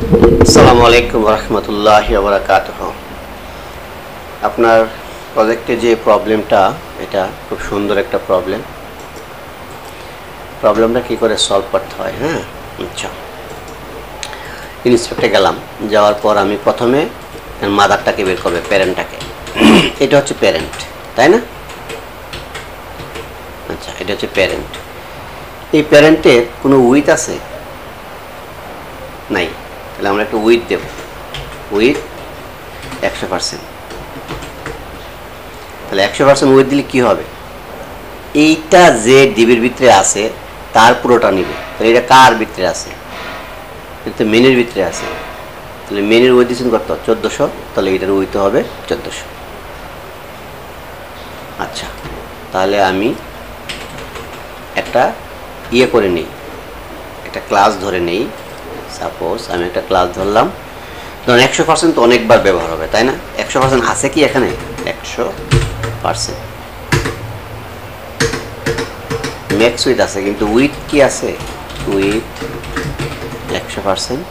আসসালামু আলাইকুম রহমতুল্লাহি ওয়া বারাকাতুহু। আপনার প্রজেক্টে যে প্রবলেমটা, এটা খুব সুন্দর একটা প্রবলেমটা কি করে সলভ করতে হয়। হ্যাঁ, আচ্ছা, ইন্সপেক্টে গেলাম, যাওয়ার পর আমি প্রথমে মাদারটাকে বের করবে, প্যারেন্টটাকে। এটা হচ্ছে প্যারেন্ট, তাই না? আচ্ছা, এটা হচ্ছে প্যারেন্ট। এই প্যারেন্টের কোনো উইথ আছে? নাই। তাহলে আমরা একটা উইথ দেব, উইথ 100%। তাহলে 100% উইথ দিলে কি হবে? এইটা যে ডিবির ভিতরে আছে তার পুরোটা নিবে। তাহলে এটা কার ভিতরে আছে? এটা মেনের ভিতরে আছে। তাহলে মেনের উইথ দিচ্ছেন কত? 1400। তাহলে এটার উইথ হবে 1400। আচ্ছা, তাহলে আমি একটা করে নিই, একটা ক্লাস ধরে নেই। সাপোজ আমি একটা ক্লাস ধরলাম, ধরুন 100% তো অনেকবার ব্যবহার হবে, তাই না? 100% আছে কি এখানে? 100% ম্যাক্স উইথ আছে, কিন্তু উইথ কি আছে? উইথ 100%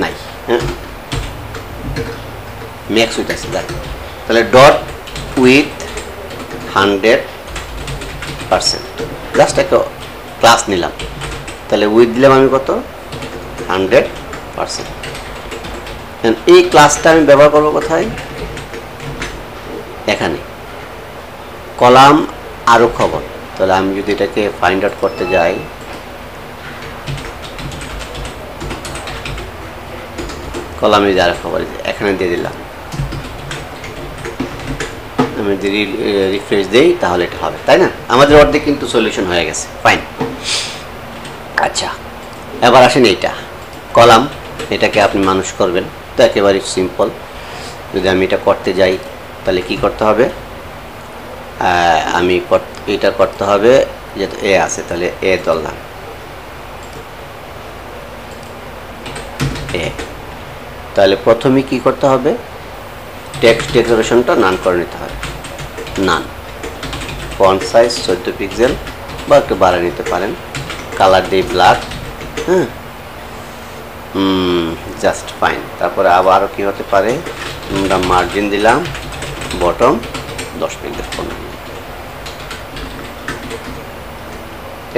নাই। হ্যাঁ, ম্যাক্স উইথ আছে, দেখ। তাহলে ডট উইথ 100%, জাস্ট একটা ক্লাস নিলাম। তাহলে উইথ দিলাম আমি কত? 100%। এই ক্লাসটা আমি ব্যবহার করবো কোথায়? এখানে কলাম আরো খবর। তাহলে আমি যদি এটাকে ফাইন্ড আউট করতে যাই, কলামে যারা খবর এখানে দিয়ে দিলাম, আমি যদি রিফ্রেশ দেই তাহলে এটা হবে, তাই না? আমাদের অর্ধেক কিন্তু সলিউশন হয়ে গেছে, ফাইন। আচ্ছা, এবার আসেন এইটা কলাম, এটাকে আপনি মানুষ করবেন, তো একেবারে সিম্পল। যদি আমি এটা করতে যাই তাহলে কি করতে হবে? আমি এটা করতে হবে, যেহেতু এ আছে তাহলে এ ধরলাম, এ। তাহলে প্রথমে কি করতে হবে? টেক্সট ডেকোরেশনটা নান করে নিতে হবে, নান। ফন্ট সাইজ 14 পিক্সেল বা একটু বাড়িয়ে নিতে পারেন। কালার দিয়ে ব্ল্যাক। হ্যাঁ, জাস্ট ফাইন। তারপরে আবারও কি হতে পারে? আমরা মার্জিন দিলাম, বটম 10 পিক্সেল, 15।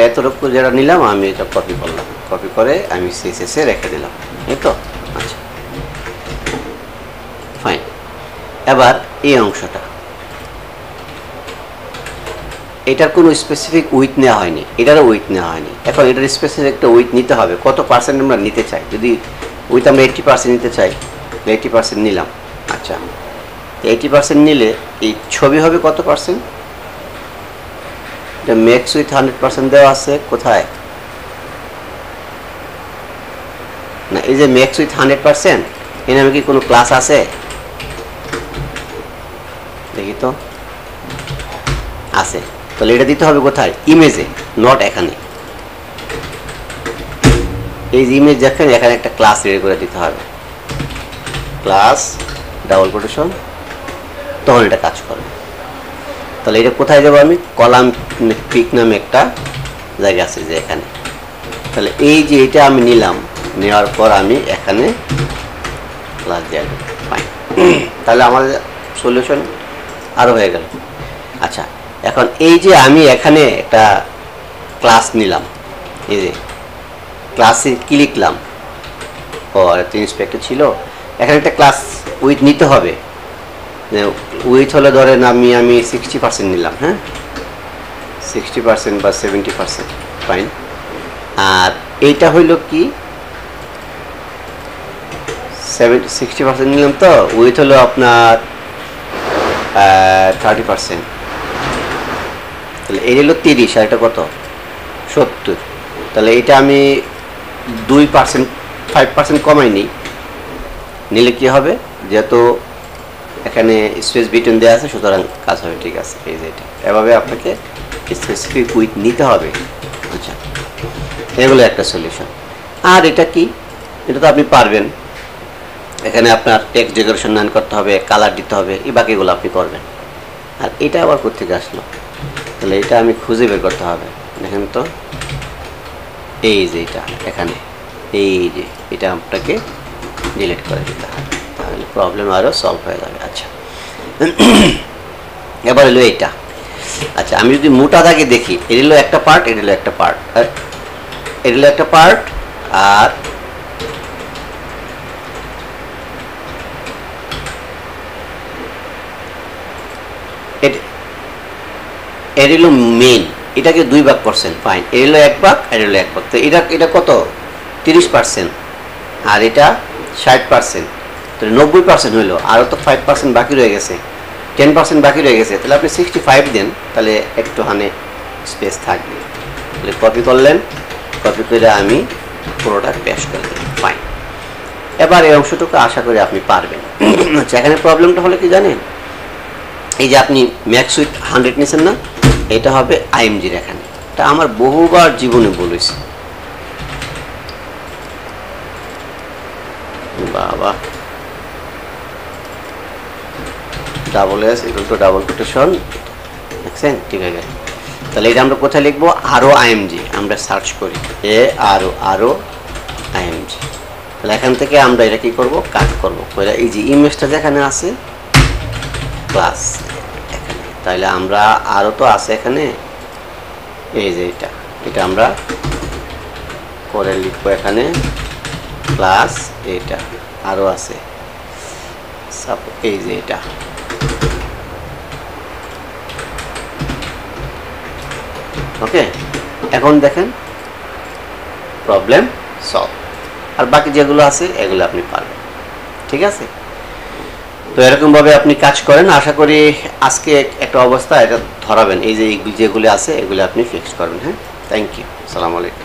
এতটুকু যেটা নিলাম আমি এটা কপি করলাম, কপি করে আমি সিএসএসে রেখে দিলাম, এই তো। আচ্ছা, ফাইন। এবার এই অংশটা, এটার কোনো স্পেসিফিক উইথ নেওয়া হয়নি, এটারও উইথ নেওয়া হয়নি। এখন এটার স্পেসিফিক একটা উইথ নিতে হবে। কত পার্সেন্ট আমরা নিতে চাই? যদি উইথ আমরা 80% নিতে চাই, 80% নিলাম। আচ্ছা, 80% নিলে এই ছবি হবে কত পার্সেন্ট? এটা ম্যাক্স উইথ 100% দেওয়া আছে কোথায়? না, এই যে ম্যাক্স উইথ 100%, এর নামে কি কোনো ক্লাস আছে? দেখি তো, আছে। তাহলে এটা দিতে হবে কোথায়? ইমেজে, নট এখানে। এই যে ইমেজ দেখেন, এখানে একটা ক্লাস রেডি করে দিতে হবে, ক্লাস ডাবল কোটেশন, তখন এটা কাজ করবে। তাহলে এটা কোথায় যাবো? আমি কলাম পিক নামে একটা জায়গা আছে যে এখানে। তাহলে এই যে এটা আমি নিলাম, নেওয়ার পর আমি এখানে ক্লাস দিয়ে দেবো, ফাইন। তাহলে আমাদের সলিউশন আরও হয়ে গেল। আচ্ছা, এখন এই যে আমি এখানে একটা ক্লাস নিলাম, এই যে ক্লাসে কি লিখলাম? ও, আর ইন্সপেক্টর ছিল, এখানে একটা ক্লাস উইথ নিতে হবে। উইথ হলে ধরেন আমি 60% নিলাম। হ্যাঁ, 60% বা 70%, ফাইন। আর এইটা হইল কি? 60% নিলাম, তো উইথ হলো আপনার 30%। তাহলে এই হলো 30, আর এটা কত? 70। তাহলে এটা আমি 2%, 5% কমাই নিই। নিলে কি হবে? যেহেতু এখানে স্পেস বিটুইন দেওয়া আছে, সুতরাং কাজ হবে, ঠিক আছে। এই যে এটা এভাবে আপনাকে স্পেসিফিক উইথ নিতে হবে। আচ্ছা, এগুলো একটা সলিউশন। আর এটা কি? এটা তো আপনি পারবেন। এখানে আপনার টেক্সট ডেকোরেশন নান করতে হবে, কালার দিতে হবে, এই বাকিগুলো আপনি করবেন। আর এটা আবার কোথেকে আসলো? তাহলে এটা আমি খুঁজে বের করতে হবে। দেখেন তো, এই যে এটা এখানে এই যে এটা আপনাকে ডিলিট করে দিতে হবে, তাহলে প্রবলেম আরও সলভ হয়ে যাবে। আচ্ছা এবার হলো এটা। আচ্ছা আমি যদি মোটা দাগে দেখি, এটা হলো একটা পার্ট, এটা হলো একটা পার্ট, এটা হলো একটা পার্ট, আর এটা হলো মেন, এটাকে 2 ভাগ করছেন, ফাইন। এটা হলো 1 ভাগ, এটা হলো 1 ভাগ, তো এটা কত 30%, আর এটা 60%, তাহলে 90% হইলো, আরও তো 5% বাকি রয়ে গেছে, 10% বাকি রয়ে গেছে, তাহলে আপনি 65 দেন, তাহলে একটুখানি স্পেস থাকবে। তাহলে কপি করলেন, কপি করে আমি পুরোটা পেস্ট করে দিলাম, ফাইন। এবার এই অংশটুকু আশা করি আপনি পারবেন। আচ্ছা এখানে প্রবলেমটা হলো কি জানেন, এই যে আপনি ম্যাক্স উইথ 100 নিয়েছেন না, এটা হবে আইএমজির, এখানে এটা আমার বহুবার জীবনে বলেছি বাবা। Double S equal to double quotation, দেখছেন, ঠিক আছে। তাহলে এটা আমরা কোথায় লিখবো, আরও আইএমজি, আমরা সার্চ করি এ আরও আইএমজি, তাহলে এখান থেকে আমরা এটা কি করব, কাট করবো, এই যে ইমেজটা যেখানে আছে ক্লাস এখানে, তাহলে আমরা আরও তো আছে এখানে, এই যে এটা আমরা করে লিখবো এখানে প্লাস, এটা আরও আছে, এই যে এটা, ওকে। এখন দেখেন প্রবলেম সলভ, আর বাকি যেগুলো আছে এগুলো আপনি পারবেন, ঠিক আছে। তো এরকমভাবে আপনি কাজ করেন, আশা করি আজকে একটা অবস্থা এটা ধরাবেন, এই যে যেগুলি আছে এগুলো আপনি ফিক্স করবেন। হ্যাঁ, থ্যাংক ইউ, আসসালামু আলাইকুম।